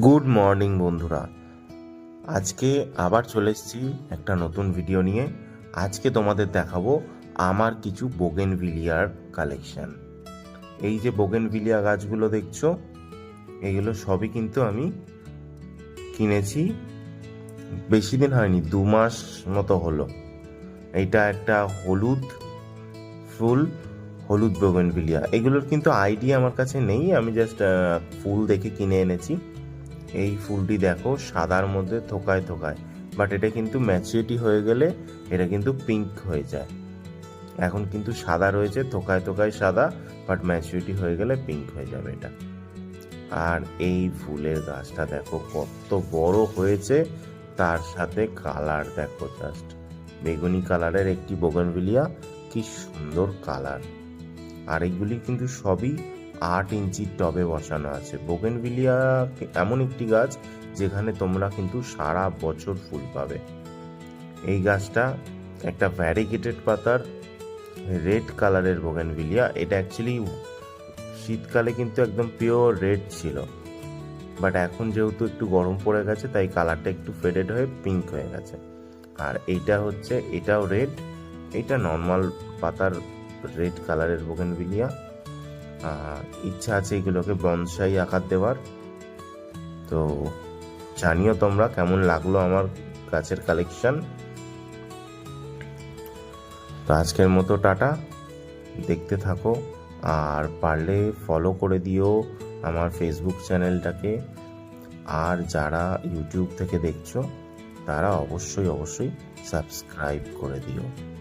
Good morning বন্ধুরা, আজকে আবার চলে এসেছি একটা নতুন ভিডিও নিয়ে। আজকে তোমাদের দেখাবো আমার কিছু বোগেনভিলিয়ার কালেকশন। এই যে বোগেনভিলিয়া গাছগুলো দেখছো, এগুলো সবই কিন্তু আমি কিনেছি, বেশি দিন হয়নি, 2 মাস মতো হলো। এইটা একটা হলুদ ফুল, হলুদ বোগেনভিলিয়া। এগুলোর কিন্তু আইডিয়া আমার কাছে নেই, আমি জাস্ট ফুল দেখে কিনে এনেছি। এই ফুলটি দেখো সাদার মধ্যে থোকায় থোকায়, বাট এটা কিন্তু ম্যাচুরিটি হয়ে গেলে এটা কিন্তু পিঙ্ক হয়ে যায়। এখন কিন্তু সাদা রয়েছে, থোকায় থোকায় সাদা, বাট ম্যাচুরিটি হয়ে গেলে পিঙ্ক হয়ে যাবে এটা। আর এই ফুলের গাছটা দেখো কত বড় হয়েছে, তার সাথে কালার দেখো, জাস্ট বেগুনি কালারের একটি বোগেনভিলিয়া, কি সুন্দর কালার। আর এইগুলি কিন্তু সবই 8 ইঞ্চির টবে বসানো আছে। বোগেনভিলিয়া এমন একটি গাছ যেখানে তোমরা কিন্তু সারা বছর ফুল পাবে। এই গাছটা একটা ভ্যারিগেটেড পাতার রেড কালারের বোগেনভিলিয়া। এটা অ্যাকচুয়ালি শীতকালে কিন্তু একদম পিওর রেড ছিল, বাট এখন যেহেতু একটু গরম পড়ে গেছে তাই কালারটা একটু ফেডেড হয়ে পিঙ্ক হয়ে গেছে। আর এইটা হচ্ছে, এটাও রেড, এটা নর্মাল পাতার রেড কালারের বোগেনভিলিয়া। ইচ্ছা আছে এগুলোকে বনসাই আকার দেওয়ার। তো জানিও তোমরা কেমন লাগলো আমার গাছের কালেকশন। তো আজকের মতো টাটা, দেখতে থাকো, আর পারলে ফলো করে দিও আমার ফেসবুক চ্যানেলটাকে। আর যারা ইউটিউব থেকে দেখছো তারা অবশ্যই সাবস্ক্রাইব করে দিও।